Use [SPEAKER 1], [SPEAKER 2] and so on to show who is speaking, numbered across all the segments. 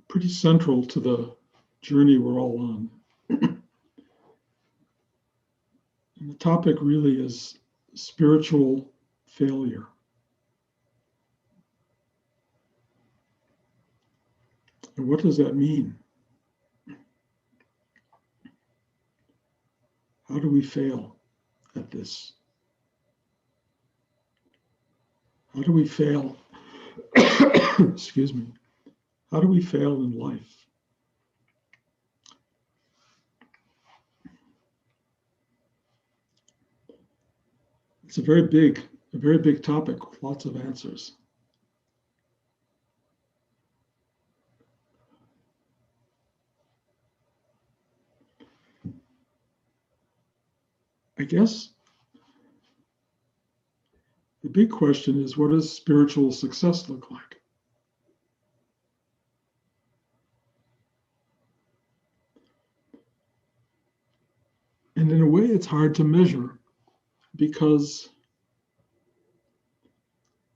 [SPEAKER 1] pretty central to the journey we're all on. And the topic really is spiritual failure. And what does that mean? How do we fail at this? How do we fail? Excuse me. How do we fail in life? It's a very big topic with lots of answers. I guess the big question is, what does spiritual success look like? And in a way, it's hard to measure because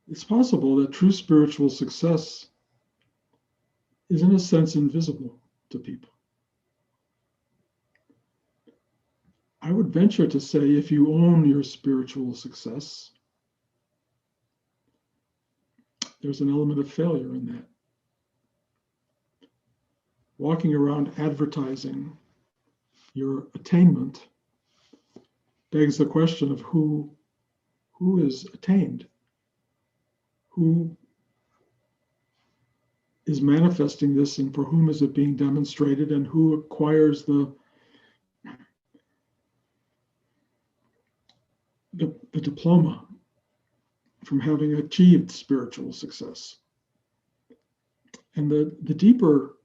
[SPEAKER 1] it's possible that true spiritual success is, in a sense, invisible to people. I would venture to say if you own your spiritual success, there's an element of failure in that. Walking around advertising your attainment begs the question of who is attained, who is manifesting this, and for whom is it being demonstrated, and who acquires the diploma from having achieved spiritual success. And the deeper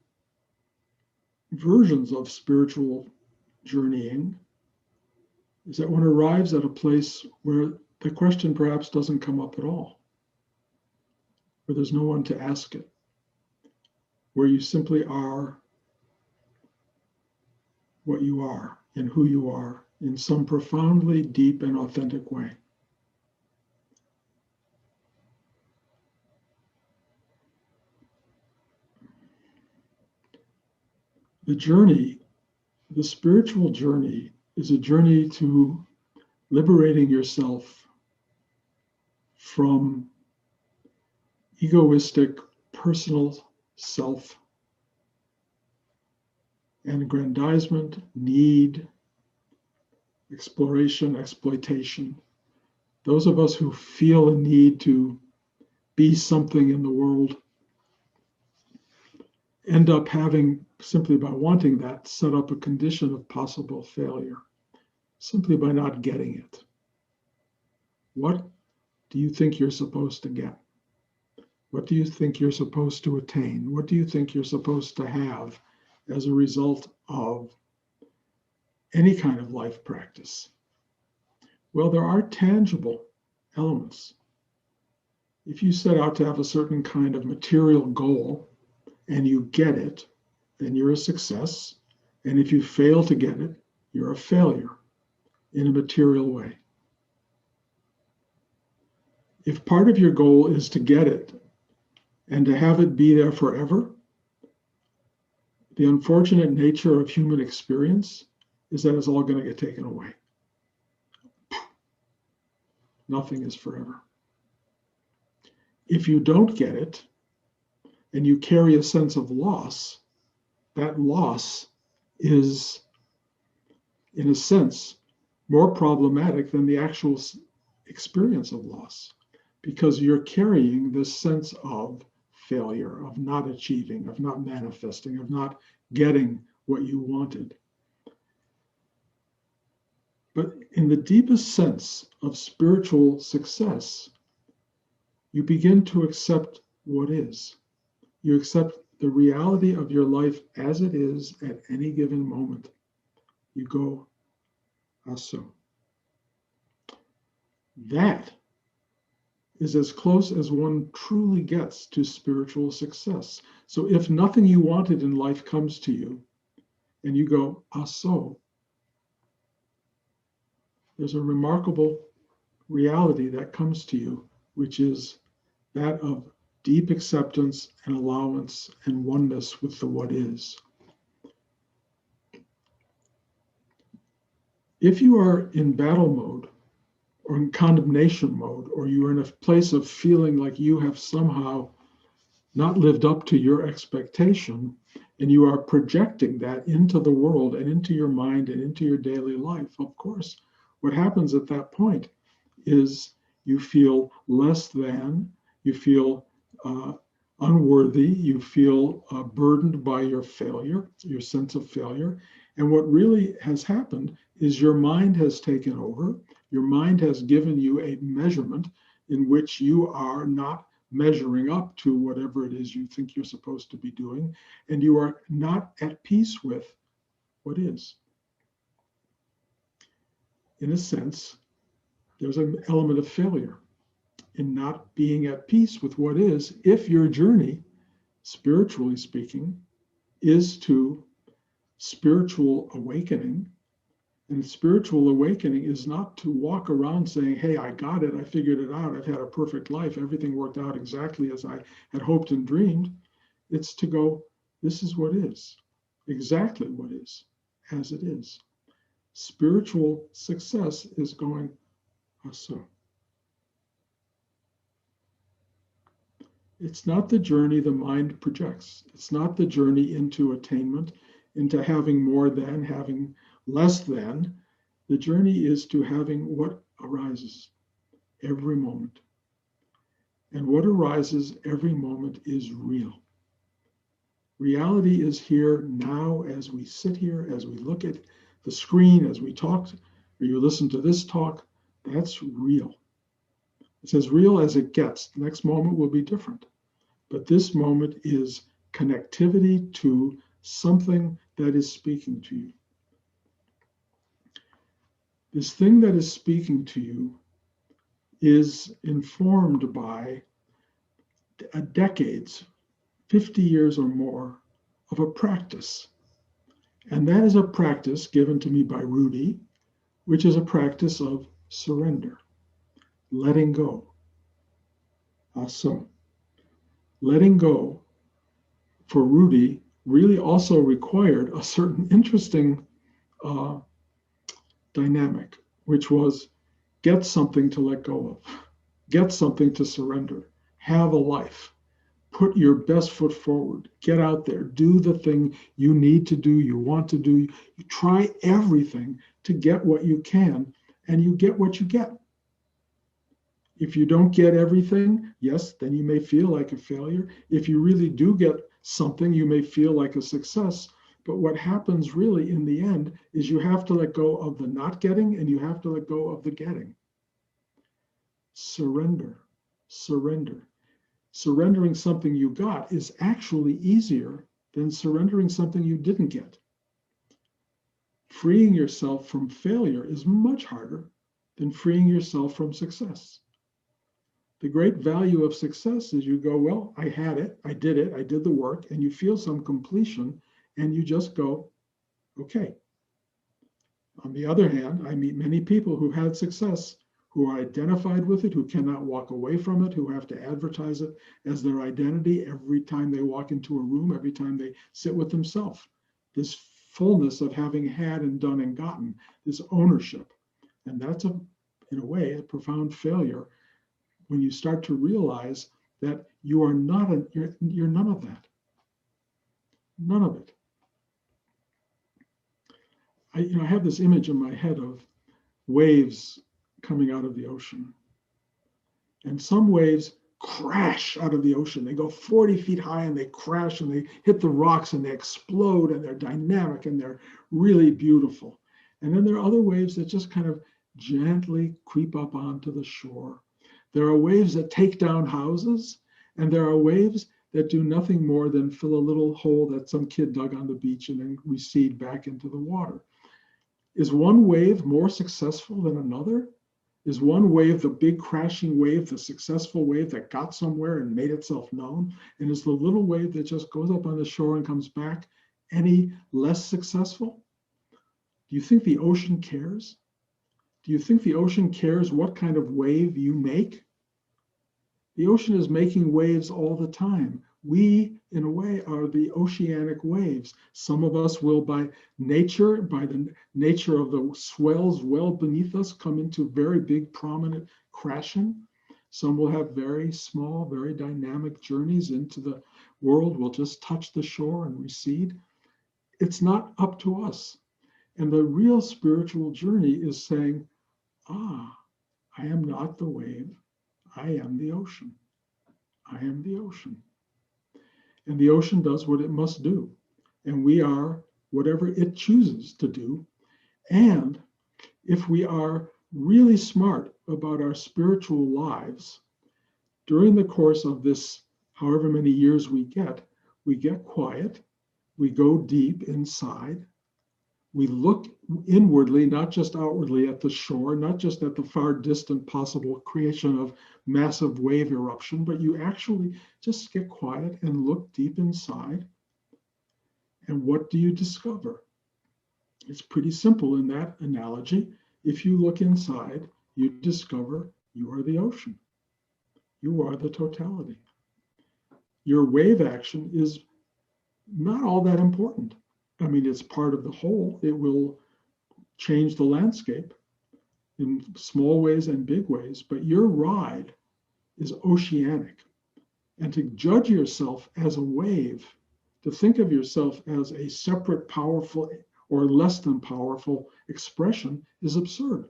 [SPEAKER 1] versions of spiritual journeying is that one arrives at a place where the question perhaps doesn't come up at all, where there's no one to ask it, where you simply are what you are and who you are in some profoundly deep and authentic way. The journey, the spiritual journey, is a journey to liberating yourself from egoistic, personal self and aggrandizement, need, exploration, exploitation. Those of us who feel a need to be something in the world end up having, simply by wanting that, set up a condition of possible failure, simply by not getting it. What do you think you're supposed to get? What do you think you're supposed to attain? What do you think you're supposed to have as a result of any kind of life practice? Well, there are tangible elements. If you set out to have a certain kind of material goal and you get it, then you're a success. And if you fail to get it, you're a failure in a material way. If part of your goal is to get it and to have it be there forever, the unfortunate nature of human experience is that it's all going to get taken away. Nothing is forever. If you don't get it and you carry a sense of loss, that loss is, in a sense, more problematic than the actual experience of loss, because you're carrying this sense of failure, of not achieving, of not manifesting, of not getting what you wanted. But in the deepest sense of spiritual success, you begin to accept what is. You accept the reality of your life as it is at any given moment. You go, aso. That is as close as one truly gets to spiritual success. So if nothing you wanted in life comes to you and you go, aso, there's a remarkable reality that comes to you, which is that of deep acceptance and allowance and oneness with the what is. If you are in battle mode or in condemnation mode, or you're in a place of feeling like you have somehow not lived up to your expectation, and you are projecting that into the world and into your mind and into your daily life, of course, what happens at that point is you feel less than, you feel unworthy, you feel burdened by your failure, your sense of failure. And what really has happened is your mind has taken over. Your mind has given you a measurement in which you are not measuring up to whatever it is you think you're supposed to be doing, and you are not at peace with what is. In a sense, there's an element of failure in not being at peace with what is, if your journey, spiritually speaking, is to spiritual awakening. And spiritual awakening is not to walk around saying, hey, I got it, I figured it out, I've had a perfect life, everything worked out exactly as I had hoped and dreamed. It's to go, this is what is, exactly what is, as it is. Spiritual success is going, so. It's not the journey the mind projects. It's not the journey into attainment, into having more than, having less than. The journey is to having what arises every moment. And what arises every moment is real. Reality is here now as we sit here, as we look at the screen, as we talk, or you listen to this talk. That's real. It's as real as it gets. The next moment will be different. But this moment is connectivity to something that is speaking to you. This thing that is speaking to you is informed by decades, 50 years or more, of a practice. And that is a practice given to me by Rudy, which is a practice of surrender, letting go. So, letting go for Rudy really also required a certain interesting dynamic, which was get something to let go of, get something to surrender, have a life, put your best foot forward, get out there, do the thing you need to do, you want to do, you try everything to get what you can, and you get what you get. If you don't get everything, yes, then you may feel like a failure. If you really do get something, you may feel like a success. But what happens really in the end is you have to let go of the not getting and you have to let go of the getting. Surrender, surrender. Surrendering something you got is actually easier than surrendering something you didn't get. Freeing yourself from failure is much harder than freeing yourself from success. The great value of success is you go, well, I had it, I did the work, and you feel some completion, and you just go, okay. On the other hand, I meet many people who had success, who are identified with it, who cannot walk away from it, who have to advertise it as their identity every time they walk into a room, every time they sit with themselves. This fullness of having had and done and gotten, this ownership. And that's, in a way, a profound failure when you start to realize that you are not, you're none of that. None of it. I have this image in my head of waves coming out of the ocean. And some waves crash out of the ocean. They go 40 feet high and they crash and they hit the rocks and they explode and they're dynamic and they're really beautiful. And then there are other waves that just kind of gently creep up onto the shore. There are waves that take down houses, and there are waves that do nothing more than fill a little hole that some kid dug on the beach and then recede back into the water. Is one wave more successful than another? Is one wave the big crashing wave, the successful wave that got somewhere and made itself known? And is the little wave that just goes up on the shore and comes back any less successful? Do you think the ocean cares? Do you think the ocean cares what kind of wave you make? The ocean is making waves all the time. We, in a way, are the oceanic waves. Some of us will, by the nature of the swells well beneath us, come into very big, prominent crashing. Some will have very small, very dynamic journeys into the world, will just touch the shore and recede. It's not up to us. And the real spiritual journey is saying, I am not the wave. I am the ocean. I am the ocean. And the ocean does what it must do. And we are whatever it chooses to do. And if we are really smart about our spiritual lives, during the course of this, however many years we get quiet, we go deep inside, we look inwardly, not just outwardly at the shore, not just at the far distant possible creation of massive wave eruption, but you actually just get quiet and look deep inside. And what do you discover? It's pretty simple in that analogy. If you look inside, you discover you are the ocean. You are the totality. Your wave action is not all that important. I mean, it's part of the whole. It will change the landscape in small ways and big ways, but your ride is oceanic. And to judge yourself as a wave, to think of yourself as a separate, powerful, or less than powerful expression is absurd,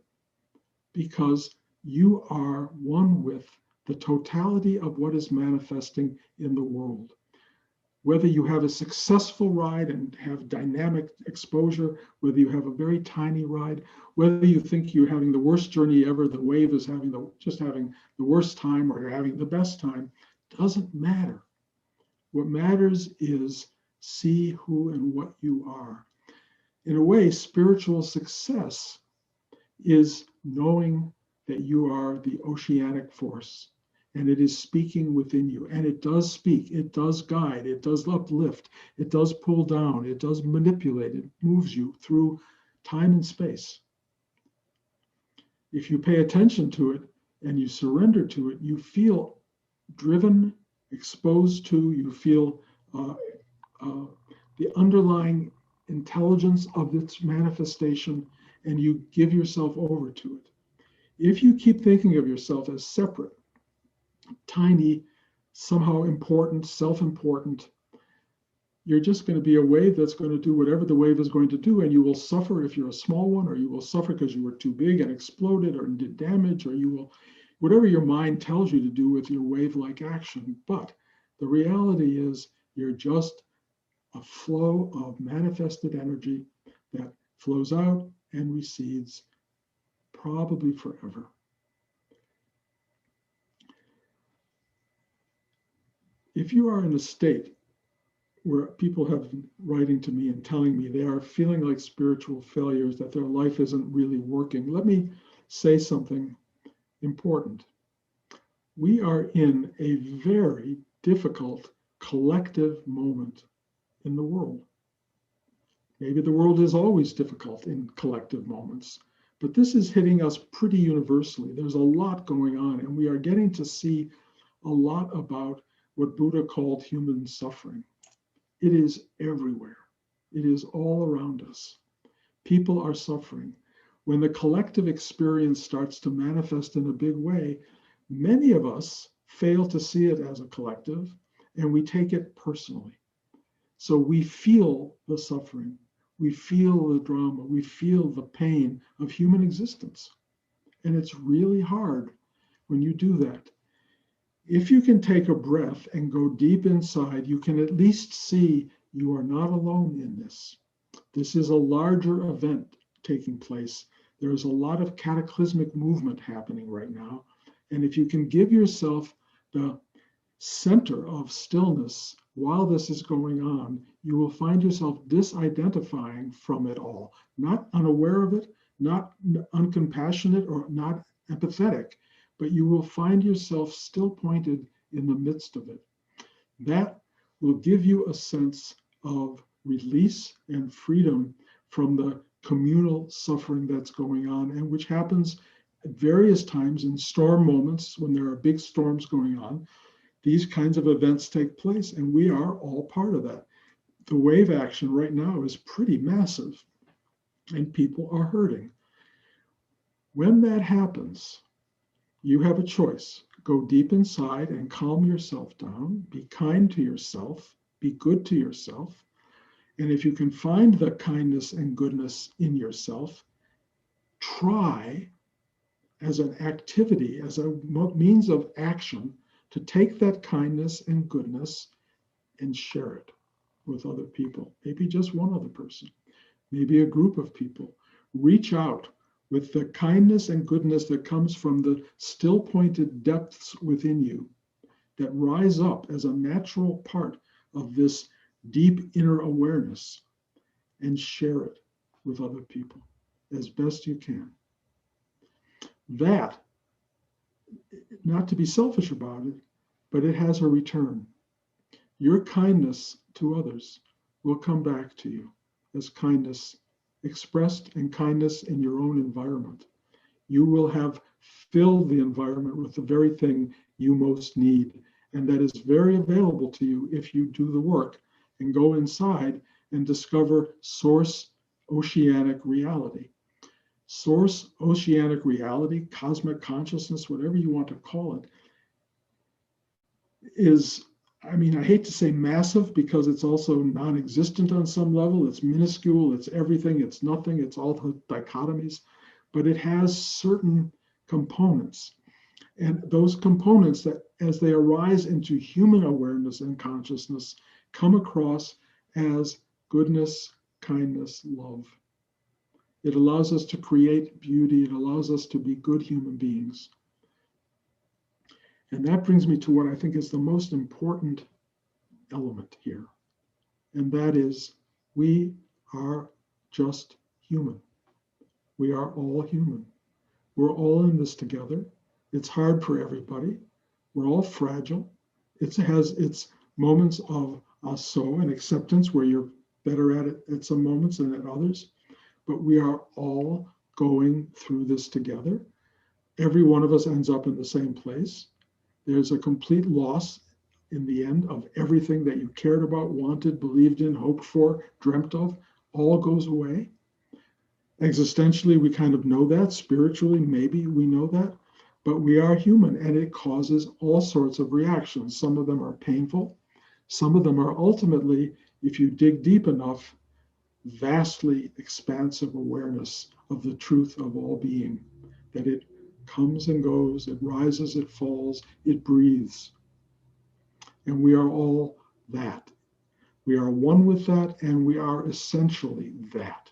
[SPEAKER 1] because you are one with the totality of what is manifesting in the world. Whether you have a successful ride and have dynamic exposure, whether you have a very tiny ride, whether you think you're having the worst journey ever, the wave is having the worst time, or you're having the best time, doesn't matter. What matters is see who and what you are. In a way, spiritual success is knowing that you are the oceanic force, and it is speaking within you. And it does speak, it does guide, it does uplift, it does pull down, it does manipulate, it moves you through time and space. If you pay attention to it and you surrender to it, you feel driven, exposed to, you feel the underlying intelligence of its manifestation, and you give yourself over to it. If you keep thinking of yourself as separate, tiny, somehow important, self-important, you're just going to be a wave that's going to do whatever the wave is going to do, and you will suffer if you're a small one, or you will suffer because you were too big and exploded or did damage, or you will, whatever your mind tells you to do with your wave-like action. But the reality is you're just a flow of manifested energy that flows out and recedes, probably forever. If you are in a state where people have been writing to me and telling me they are feeling like spiritual failures, that their life isn't really working, let me say something important. We are in a very difficult collective moment in the world. Maybe the world is always difficult in collective moments, but this is hitting us pretty universally. There's a lot going on, and we are getting to see a lot about what Buddha called human suffering. It is everywhere. It is all around us. People are suffering. When the collective experience starts to manifest in a big way, many of us fail to see it as a collective, and we take it personally. So we feel the suffering, we feel the drama, we feel the pain of human existence. And it's really hard when you do that. If you can take a breath and go deep inside, you can at least see you are not alone in this. This is a larger event taking place. There is a lot of cataclysmic movement happening right now. And if you can give yourself the center of stillness while this is going on, you will find yourself disidentifying from it all, not unaware of it, not uncompassionate or not empathetic, but you will find yourself still pointed in the midst of it. That will give you a sense of release and freedom from the communal suffering that's going on, and which happens at various times in storm moments when there are big storms going on, these kinds of events take place, and we are all part of that. The wave action right now is pretty massive, and people are hurting. When that happens, you have a choice. Go deep inside and calm yourself down. Be kind to yourself. Be good to yourself. And if you can find the kindness and goodness in yourself, try as an activity, as a means of action, to take that kindness and goodness and share it with other people. Maybe just one other person, maybe a group of people. Reach out with the kindness and goodness that comes from the still pointed depths within you that rise up as a natural part of this deep inner awareness, and share it with other people as best you can. That, not to be selfish about it, but it has a return. Your kindness to others will come back to you as kindness expressed and kindness in your own environment. You will have filled the environment with the very thing you most need, and that is very available to you if you do the work and go inside and discover source oceanic reality. Source oceanic reality, cosmic consciousness, whatever you want to call it, is, I mean, I hate to say massive because it's also non-existent on some level. It's minuscule, it's everything, it's nothing, it's all the dichotomies, but it has certain components. And those components that, as they arise into human awareness and consciousness, come across as goodness, kindness, love. It allows us to create beauty. It allows us to be good human beings. And that brings me to what I think is the most important element here. And that is, we are just human. We are all human. We're all in this together. It's hard for everybody. We're all fragile. It has its moments of so and acceptance where you're better at it at some moments than at others. But we are all going through this together. Every one of us ends up in the same place. There's a complete loss in the end of everything that you cared about, wanted, believed in, hoped for, dreamt of, all goes away. Existentially, we kind of know that. Spiritually, maybe we know that. But we are human, and it causes all sorts of reactions. Some of them are painful. Some of them are ultimately, if you dig deep enough, vastly expansive awareness of the truth of all being, that it comes and goes, it rises, it falls, it breathes. And we are all that. We are one with that, and we are essentially that.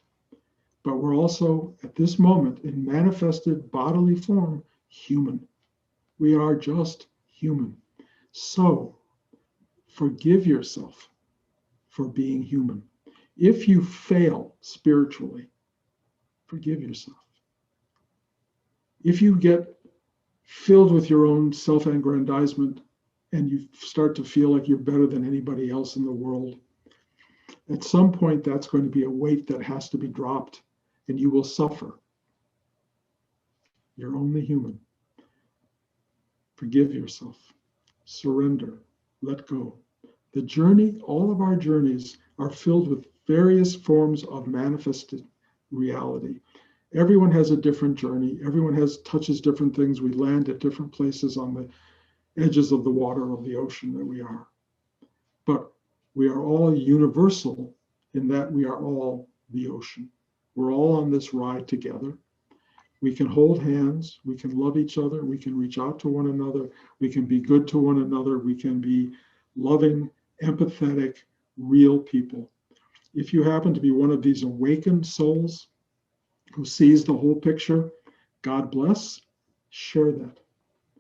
[SPEAKER 1] But we're also, at this moment, in manifested bodily form, human. We are just human. So, forgive yourself for being human. If you fail spiritually, forgive yourself. If you get filled with your own self-aggrandizement and you start to feel like you're better than anybody else in the world, at some point that's going to be a weight that has to be dropped, and you will suffer. You're only human. Forgive yourself. Surrender. Let go. The journey, all of our journeys are filled with various forms of manifested reality. Everyone has a different journey. Everyone touches different things. We land at different places on the edges of the water of the ocean that we are. But we are all universal in that we are all the ocean. We're all on this ride together. We can hold hands. We can love each other. We can reach out to one another. We can be good to one another. We can be loving, empathetic, real people. If you happen to be one of these awakened souls who sees the whole picture, God bless, share that.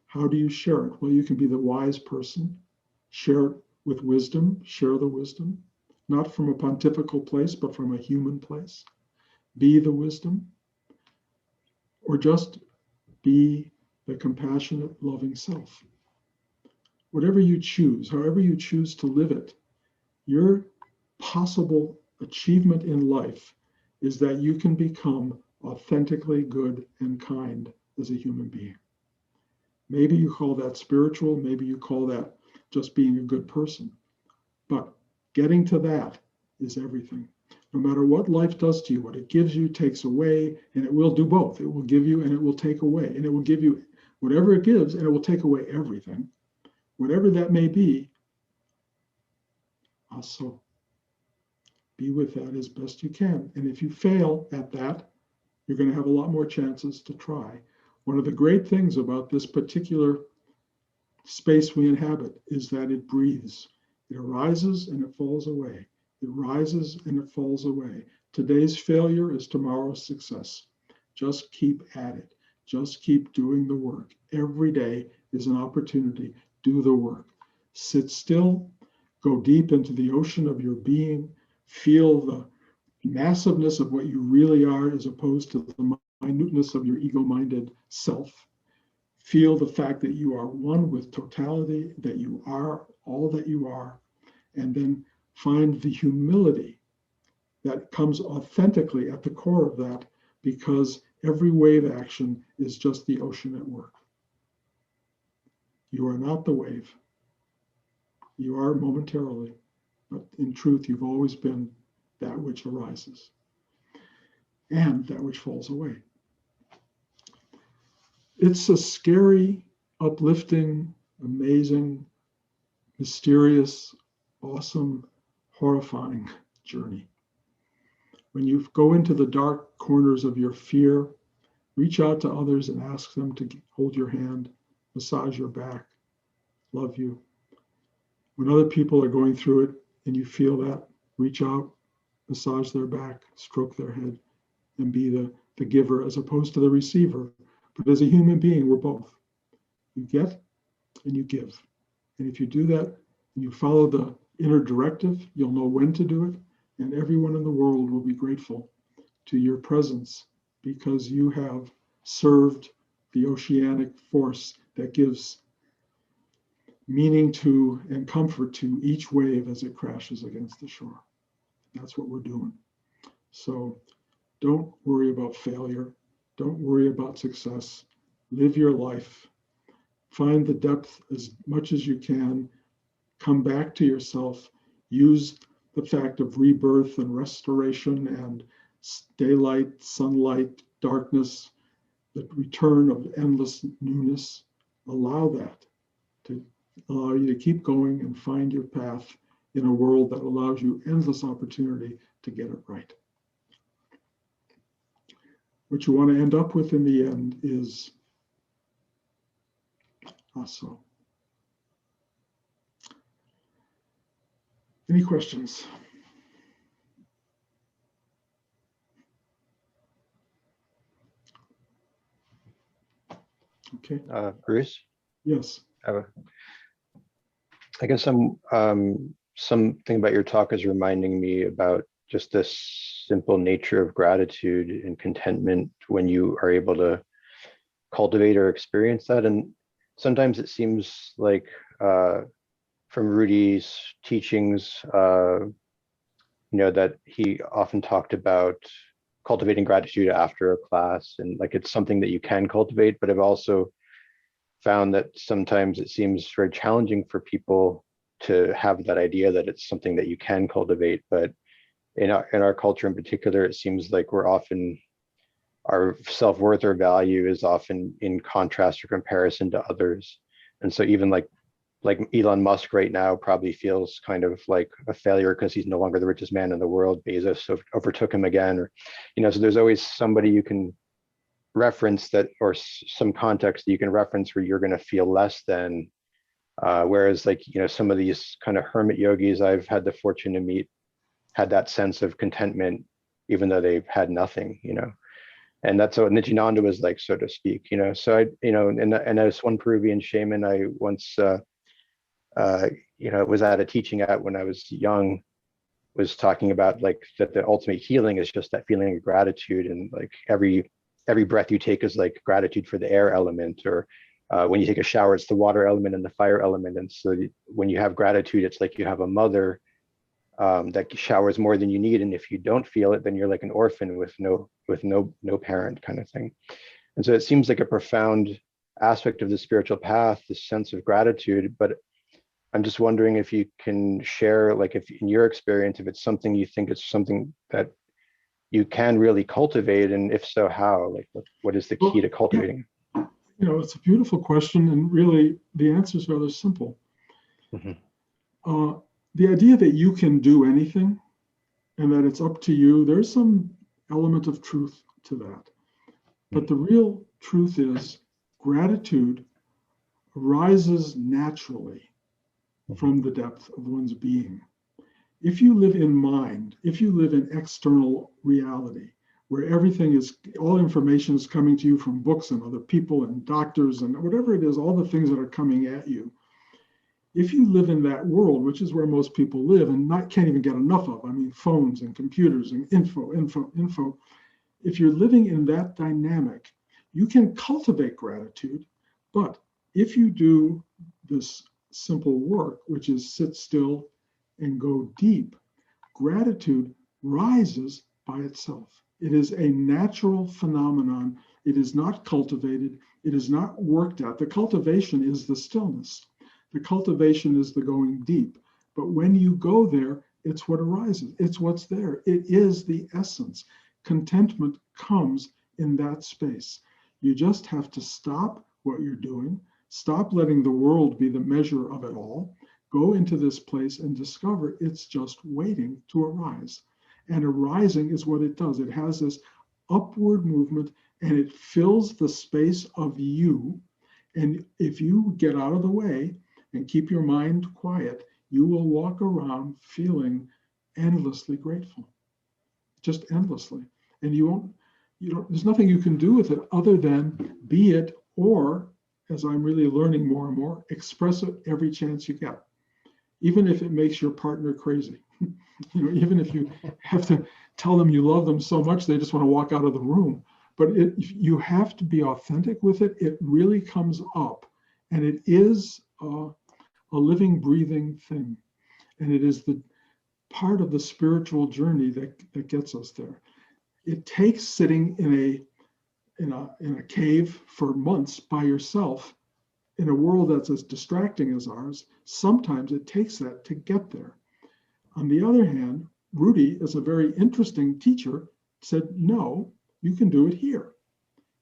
[SPEAKER 1] How do you share it? Well, you can be the wise person, share it with wisdom, share the wisdom, not from a pontifical place, but from a human place. Be the wisdom, or just be the compassionate, loving self. Whatever you choose, however you choose to live it, your possible achievement in life is that you can become authentically good and kind as a human being. Maybe you call that spiritual, maybe you call that just being a good person. But getting to that is everything. No matter what life does to you, what it gives you takes away, and it will do both. It will give you and it will take away. And it will give you whatever it gives, and it will take away everything. Whatever that may be, also be with that as best you can. And if you fail at that, you're going to have a lot more chances to try. One of the great things about this particular space we inhabit is that it breathes. It arises and it falls away. It rises and it falls away. Today's failure is tomorrow's success. Just keep at it. Just keep doing the work. Every day is an opportunity. Do the work. Sit still. Go deep into the ocean of your being. Feel the massiveness of what you really are as opposed to the minuteness of your ego-minded self. Feel the fact that you are one with totality, that you are all that you are, and then find the humility that comes authentically at the core of that, because every wave action is just the ocean at work. You are not the wave. You are momentarily, but in truth, you've always been that which arises and that which falls away. It's a scary, uplifting, amazing, mysterious, awesome, horrifying journey. When you go into the dark corners of your fear, reach out to others and ask them to hold your hand, massage your back, love you. When other people are going through it and you feel that, reach out, massage their back, stroke their head, and be the giver as opposed to the receiver. But as a human being, we're both. You get and you give. And if you do that and you follow the inner directive, you'll know when to do it. And everyone in the world will be grateful to your presence because you have served the oceanic force that gives meaning to and comfort to each wave as it crashes against the shore. That's what we're doing. So don't worry about failure. Don't worry about success. Live your life. Find the depth as much as you can. Come back to yourself. Use the fact of rebirth and restoration and daylight, sunlight, darkness, the return of endless newness. Allow that to allow you to keep going and find your path in a world that allows you endless opportunity to get it right. What you want to end up with in the end is also. Any questions? Okay.
[SPEAKER 2] Bruce?
[SPEAKER 1] Yes.
[SPEAKER 2] I guess something about your talk is reminding me about just this simple nature of gratitude and contentment when you are able to cultivate or experience that. And sometimes it seems like from Rudy's teachings, that he often talked about cultivating gratitude after a class, and like it's something that you can cultivate, but I've also found that sometimes it seems very challenging for people to have that idea that it's something that you can cultivate. But in our culture in particular, it seems like our self-worth or value is often in contrast or comparison to others. And so even like Elon Musk right now probably feels kind of like a failure because he's no longer the richest man in the world. Bezos overtook him again, or, so there's always somebody you can reference that, or some context that you can reference where you're going to feel less than. Whereas some of these kind of hermit yogis I've had the fortune to meet had that sense of contentment, even though they've had nothing, and that's what Nityananda was like, so to speak, So I, and as one Peruvian shaman I once, was at a teaching at when I was young, was talking about that the ultimate healing is just that feeling of gratitude, and every breath you take is like gratitude for the air element, or when you take a shower, it's the water element and the fire element. And so when you have gratitude, it's like you have a mother that showers more than you need, and if you don't feel it, then you're like an orphan with no parent, kind of thing. And so it seems like a profound aspect of the spiritual path, this sense of gratitude. But I'm just wondering if you can share, like, if in your experience, if it's something you think it's something that you can really cultivate, and if so, how? Like, what is the key
[SPEAKER 1] Well,
[SPEAKER 2] to
[SPEAKER 1] yeah,
[SPEAKER 2] cultivating?
[SPEAKER 1] it's a beautiful question, and really the answer is rather simple.
[SPEAKER 2] Mhm.
[SPEAKER 1] Uh, the idea that you can do anything and that it's up to you, there's some element of truth to that. But the real truth is gratitude arises naturally
[SPEAKER 2] Mhm.
[SPEAKER 1] from the depth of one's being. If you live in mind, if you live in external reality, where everything is, all information is coming to you from books and other people and doctors and whatever it is, all the things that are coming at you, if you live in that world, which is where most people live and not can't even get enough of, I mean, phones and computers and info, if you're living in that dynamic, you can cultivate gratitude. But if you do this simple work, which is sit still and go deep, gratitude rises by itself. It is a natural phenomenon. It is not cultivated. It is not worked at. The cultivation is the stillness. The cultivation is the going deep. But when you go there, it's what arises. It's what's there. It is the essence. Contentment comes in that space. You just have to stop what you're doing, stop letting the world be the measure of it all, go into this place and discover it's just waiting to arise. And arising is what it does. It has this upward movement and it fills the space of you. And if you get out of the way and keep your mind quiet, you will walk around feeling endlessly grateful, just endlessly. And there's nothing you can do with it other than be it, or, as I'm really learning more and more, express it every chance you get, even if it makes your partner crazy. Even if you have to tell them you love them so much they just want to walk out of the room. But you have to be authentic with it. It really comes up, and it is a living, breathing thing, and it is the part of the spiritual journey that gets us there. It takes sitting in a cave for months by yourself in a world that's as distracting as ours. Sometimes it takes that to get there. On the other hand, Rudy, as a very interesting teacher, said, no, you can do it here.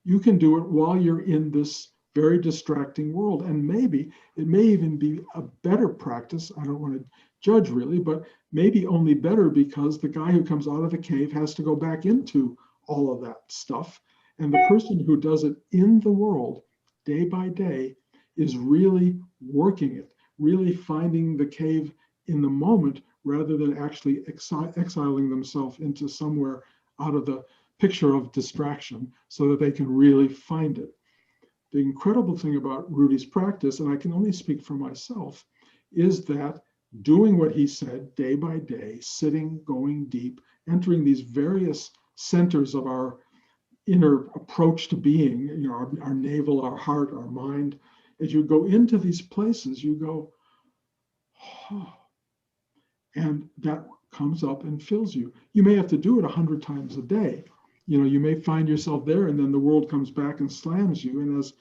[SPEAKER 1] You can do it while you're in this very distracting world. And maybe it may even be a better practice. I don't want to judge really, but maybe only better because the guy who comes out of the cave has to go back into all of that stuff. And the person who does it in the world day by day is really working it, really finding the cave in the moment rather than actually exiling themselves into somewhere out of the picture of distraction so that they can really find it. The incredible thing about Rudy's practice, and I can only speak for myself, is that doing what he said day by day, sitting, going deep, entering these various centers of our inner approach to being, our navel, our heart, our mind, as you go into these places, you go, oh, and that comes up and fills you. You may have to do it 100 times a day. You may find yourself there and then the world comes back and slams you. And as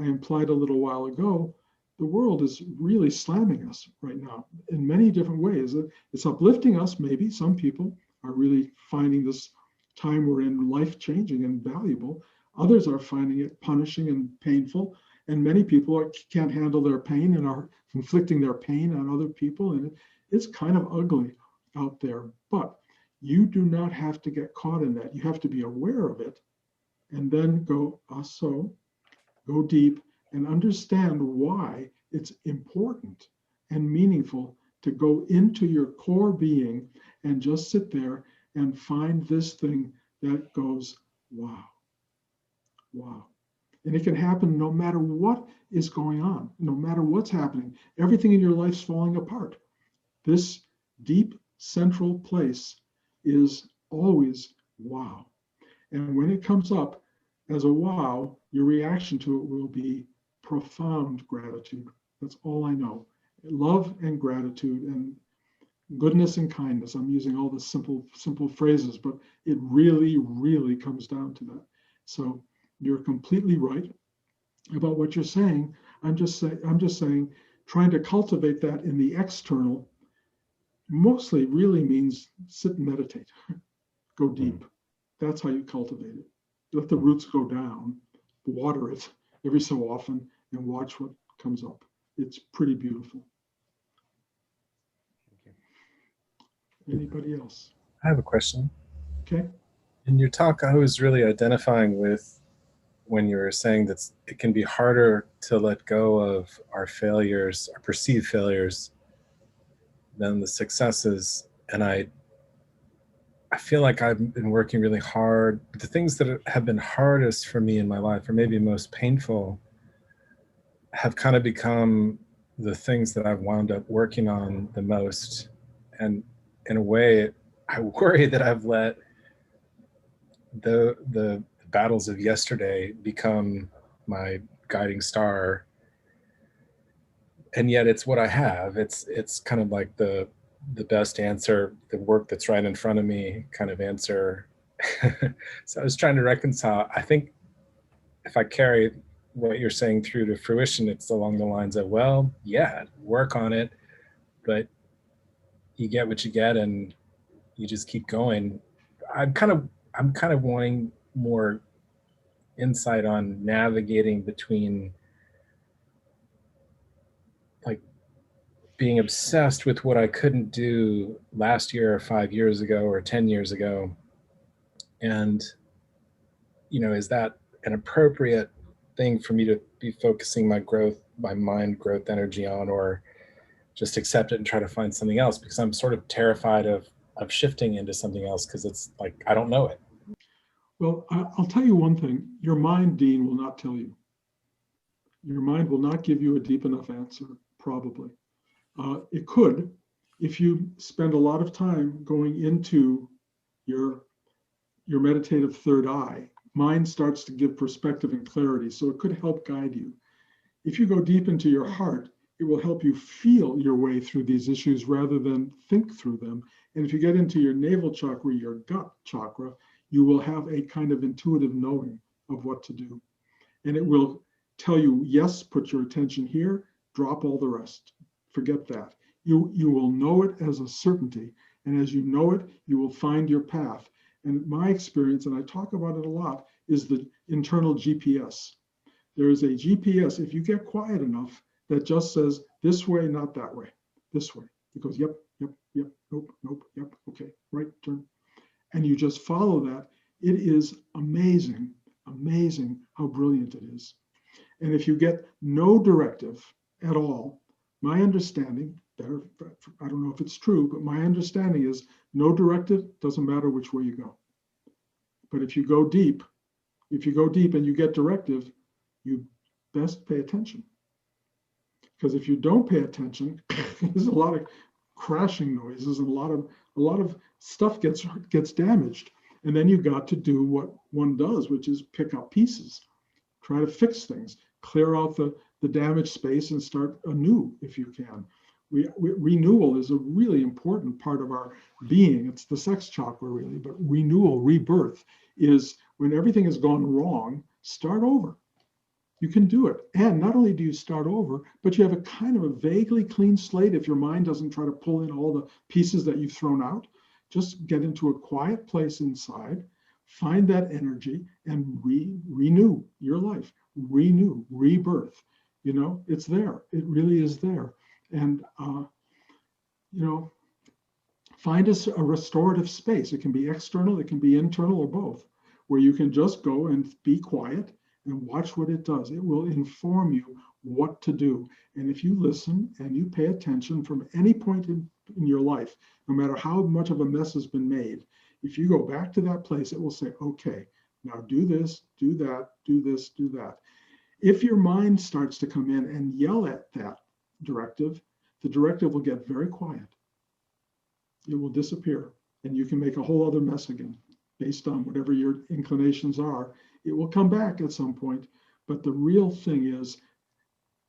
[SPEAKER 1] I implied a little while ago, the world is really slamming us right now in many different ways. It's uplifting us, maybe. Some people are really finding this time we're in life-changing and valuable. Others are finding it punishing and painful. And many people can't handle their pain and are inflicting their pain on other people. And it's kind of ugly out there. But you do not have to get caught in that. You have to be aware of it and then go, go deep and understand why it's important and meaningful to go into your core being and just sit there and find this thing that goes, wow, wow. And it can happen no matter what is going on, no matter what's happening. Everything in your life's falling apart. This deep central place is always wow. And when it comes up as a wow, your reaction to it will be profound gratitude. That's all I know. Love and gratitude and goodness and kindness. I'm using all the simple phrases, but it really, really comes down to that. So You're completely right about what you're saying. I'm just saying, trying to cultivate that in the external mostly really means sit and meditate, go deep. That's how you cultivate it. Let the roots go down, water it every so often, and watch what comes up. It's pretty beautiful. Anybody else?
[SPEAKER 3] I have a question.
[SPEAKER 1] Okay.
[SPEAKER 3] In your talk, I was really identifying with when you were saying that it can be harder to let go of our failures, our perceived failures, than the successes. And I feel like I've been working really hard. The things that have been hardest for me in my life, or maybe most painful, have kind of become the things that I've wound up working on the most. And in a way, I worry that I've let the battles of yesterday become my guiding star. And yet it's what I have. It's kind of like the best answer, the work that's right in front of me kind of answer. So I was trying to reconcile. I think if I carry what you're saying through to fruition, it's along the lines of, well, yeah, work on it, but you get what you get and you just keep going. I'm kind of wanting more insight on navigating between like being obsessed with what I couldn't do last year or 5 years ago or 10 years ago. And, is that an appropriate thing for me to be focusing my mind growth energy on, or just accept it and try to find something else? Because I'm sort of terrified of shifting into something else because it's like, I don't know it.
[SPEAKER 1] Well, I'll tell you one thing. Your mind, Dean, will not tell you. Your mind will not give you a deep enough answer, probably. It could, if you spend a lot of time going into your meditative third eye. Mind starts to give perspective and clarity, so it could help guide you. If you go deep into your heart, it will help you feel your way through these issues rather than think through them. And if you get into your navel chakra, your gut chakra, you will have a kind of intuitive knowing of what to do. And it will tell you, yes, put your attention here, drop all the rest. Forget that. You will know it as a certainty. And as you know it, you will find your path. And my experience, and I talk about it a lot, is the internal GPS. There is a GPS, if you get quiet enough, that just says this way, not that way, this way. It goes, yep, yep, yep, nope, nope, yep, okay, right, turn. And you just follow that. It is amazing, amazing how brilliant it is. And if you get no directive at all, my understanding, I don't know if it's true, but my understanding is no directive, doesn't matter which way you go. But if you go deep and you get directive, you best pay attention. Because if you don't pay attention, there's a lot of crashing noises and a lot of stuff gets damaged. And then you got to do what one does, which is pick up pieces, try to fix things, clear out the damaged space and start anew if you can. Renewal is a really important part of our being. It's the sex chakra really, but renewal, rebirth is when everything has gone wrong, start over. You can do it. And not only do you start over, but you have a kind of a vaguely clean slate if your mind doesn't try to pull in all the pieces that you've thrown out. Just get into a quiet place inside, find that energy and renew your life, renew, rebirth. It's there. It really is there. And, find a restorative space. It can be external, it can be internal, or both, where you can just go and be quiet and watch what it does. It will inform you what to do. And if you listen and you pay attention from any point in your life, no matter how much of a mess has been made, if you go back to that place, it will say, okay, now do this, do that, do this, do that. If your mind starts to come in and yell at that directive, the directive will get very quiet. It will disappear and you can make a whole other mess again based on whatever your inclinations are. It will come back at some point, but the real thing is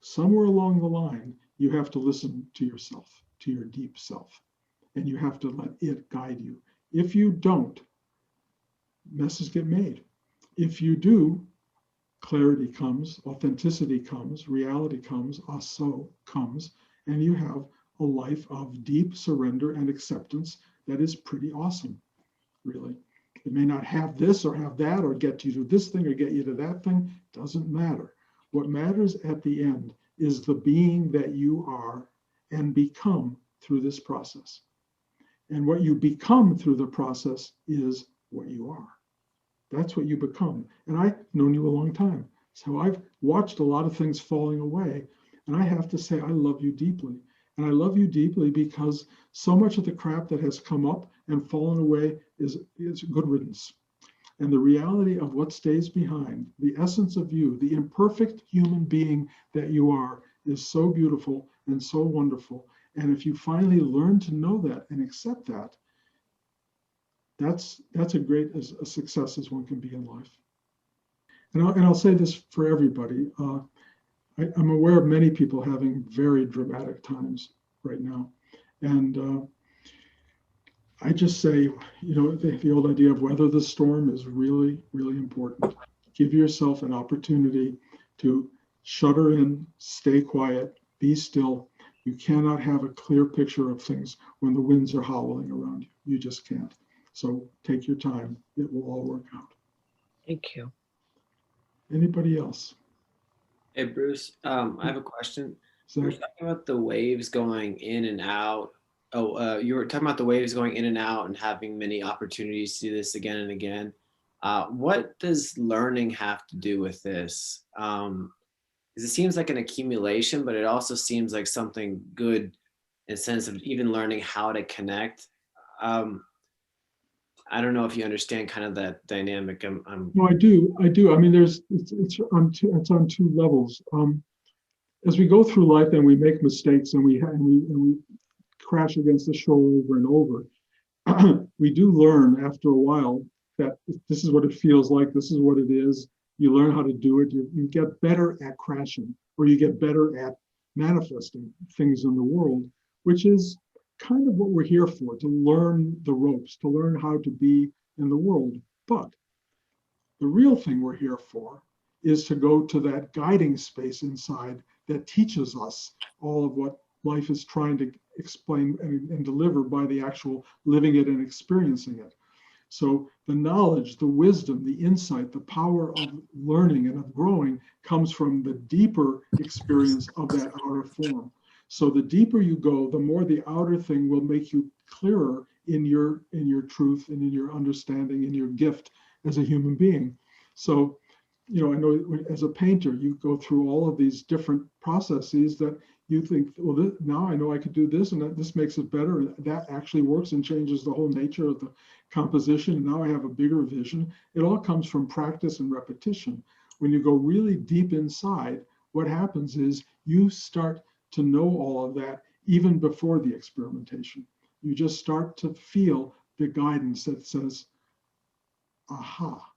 [SPEAKER 1] somewhere along the line, you have to listen to yourself, to your deep self, and you have to let it guide you. If you don't, messes get made. If you do, clarity comes, authenticity comes, reality comes, aso comes, and you have a life of deep surrender and acceptance that is pretty awesome, really. It may not have this or have that or get you to this thing or get you to that thing. Doesn't matter. What matters at the end is the being that you are and become through this process. And what you become through the process is what you are. That's what you become. And I've known you a long time. So I've watched a lot of things falling away. And I have to say, I love you deeply. And I love you deeply because so much of the crap that has come up and fallen away is good riddance. And the reality of what stays behind, the essence of you, the imperfect human being that you are, is so beautiful and so wonderful. And if you finally learn to know that and accept that, that's as great a success as one can be in life. And I'll say this for everybody. I'm aware of many people having very dramatic times right now. And I just say, the old idea of weather the storm is really, really important. Give yourself an opportunity to shudder in, stay quiet, be still. You cannot have a clear picture of things when the winds are howling around you. You just can't. So take your time. It will all work out.
[SPEAKER 4] Thank you.
[SPEAKER 1] Anybody else?
[SPEAKER 5] Hey, Bruce, I have a question.
[SPEAKER 1] So,
[SPEAKER 5] You were talking about the waves going in and out. You were talking about the waves going in and out and having many opportunities to do this again and again. What does learning have to do with this? Because it seems like an accumulation, but it also seems like something good in the sense of even learning how to connect. I don't know if you understand kind of that dynamic.
[SPEAKER 1] no, I do. I mean, it's on two levels. As we go through life and we make mistakes and we crash against the shore over and over, we do learn after a while that this is what it feels like. This is what it is. You learn how to do it. You get better at crashing, or you get better at manifesting things in the world, which is kind of what we're here for, to learn the ropes, to learn how to be in the world. But the real thing we're here for is to go to that guiding space inside that teaches us all of what life is trying to explain and deliver by the actual living it and experiencing it. So the knowledge, the wisdom, the insight, the power of learning and of growing comes from the deeper experience of that outer form. So the deeper you go, the more the outer thing will make you clearer in your truth and in your understanding, in your gift as a human being. So, I know as a painter, you go through all of these different processes that you think, well, now I know I could do this, and this makes it better. And that actually works and changes the whole nature of the composition. And now I have a bigger vision. It all comes from practice and repetition. When you go really deep inside, what happens is you start to know all of that even before the experimentation. You just start to feel the guidance that says, aha,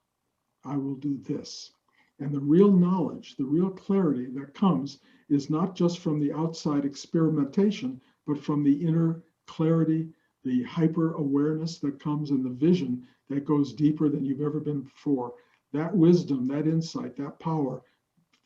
[SPEAKER 1] I will do this. And the real knowledge, the real clarity that comes is not just from the outside experimentation, but from the inner clarity, the hyper awareness that comes in the vision that goes deeper than you've ever been before. That wisdom, that insight, that power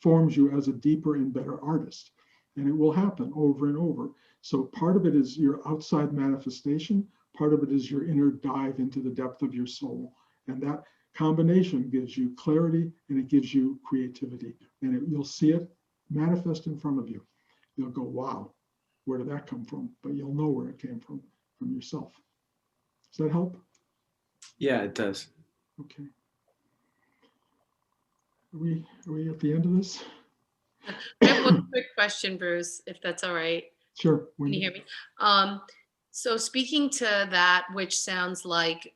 [SPEAKER 1] forms you as a deeper and better artist. And it will happen over and over. So part of it is your outside manifestation, part of it is your inner dive into the depth of your soul. And that combination gives you clarity and it gives you creativity. And you'll see it manifest in front of you. You'll go, wow, where did that come from? But you'll know where it came from yourself. Does that help?
[SPEAKER 5] Yeah, it does.
[SPEAKER 1] Okay. Are we at the end of this?
[SPEAKER 4] I have one quick question, Bruce, if that's all right.
[SPEAKER 1] Sure.
[SPEAKER 4] Can you hear me? So speaking to that, which sounds like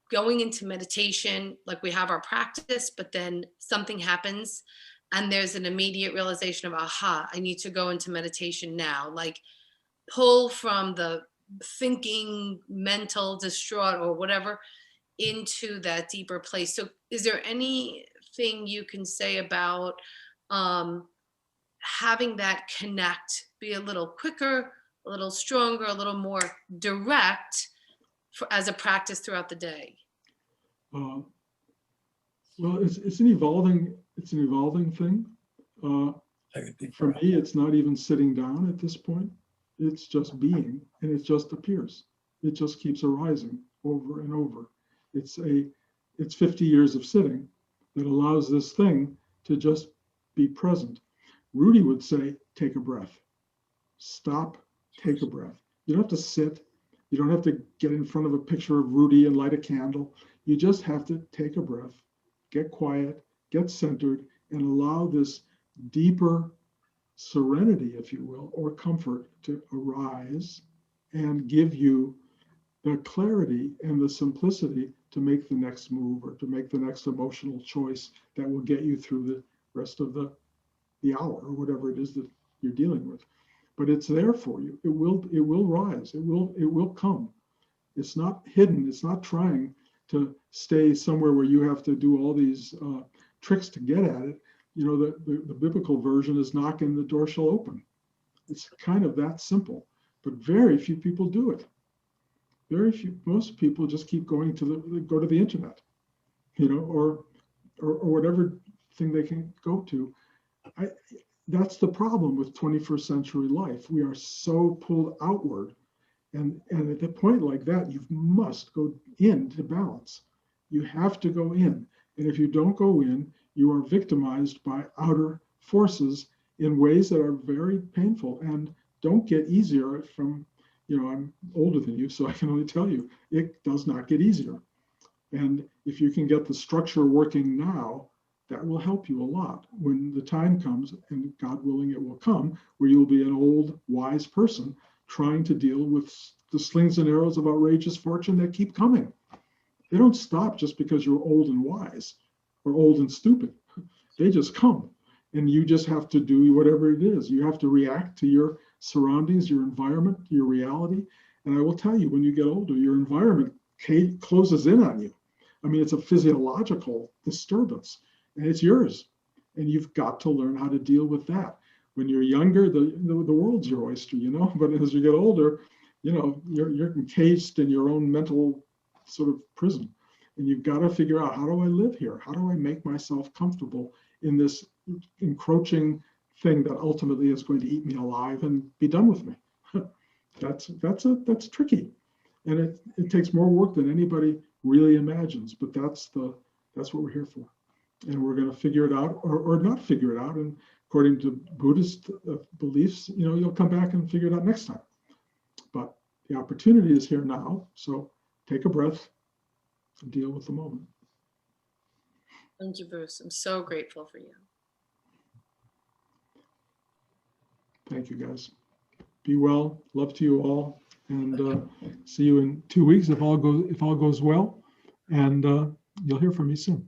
[SPEAKER 4] going into meditation, like we have our practice, but then something happens and there's an immediate realization of, aha, I need to go into meditation now. Like pull from the thinking, mental, distraught, or whatever into that deeper place. So is there anything you can say about having that connect be a little quicker, a little stronger, a little more direct as a practice throughout the day?
[SPEAKER 1] Well, it's an evolving thing. For me, it's not even sitting down at this point. It's just being, and it just appears. It just keeps arising over and over. It's 50 years of sitting that allows this thing to just be present. Rudy would say, take a breath. Stop, take a breath. You don't have to sit. You don't have to get in front of a picture of Rudy and light a candle. You just have to take a breath, get quiet, get centered, and allow this deeper serenity, if you will, or comfort to arise and give you the clarity and the simplicity to make the next move or to make the next emotional choice that will get you through the rest of the hour or whatever it is that you're dealing with. But it's there for you. It will rise. It will come. It's not hidden. It's not trying to stay somewhere where you have to do all these tricks to get at it. You know, the biblical version is knock and the door shall open. It's kind of that simple, but very few people do it. Most people just keep going go to the internet, you know, or whatever thing they can go to. That's the problem with 21st century life. We are so pulled outward. And at a point like that, you must go in to balance. You have to go in. And if you don't go in, you are victimized by outer forces in ways that are very painful and don't get easier from, you know, I'm older than you, so I can only tell you, it does not get easier. And if you can get the structure working now, that will help you a lot when the time comes, and God willing, it will come, where you'll be an old, wise person trying to deal with the slings and arrows of outrageous fortune that keep coming. They don't stop just because you're old and wise or old and stupid. They just come, and you just have to do whatever it is. You have to react to your surroundings, your environment, your reality. And I will tell you, when you get older, your environment closes in on you. I mean, it's a physiological disturbance, and it's yours. And you've got to learn how to deal with that. When you're younger, the world's your oyster, you know. But as you get older, you know, you're encased in your own mental sort of prison, and you've got to figure out, how do I live here? How do I make myself comfortable in this encroaching thing that ultimately is going to eat me alive and be done with me? That's tricky, and it takes more work than anybody really imagines. But that's what we're here for, and we're going to figure it out or not figure it out. And according to Buddhist beliefs, you know, you'll come back and figure it out next time. But the opportunity is here now, so take a breath and deal with the moment.
[SPEAKER 4] Thank you, Bruce. I'm so grateful for you.
[SPEAKER 1] Thank you, guys. Be well. Love to you all, and see you in 2 weeks if all goes well. And you'll hear from me soon.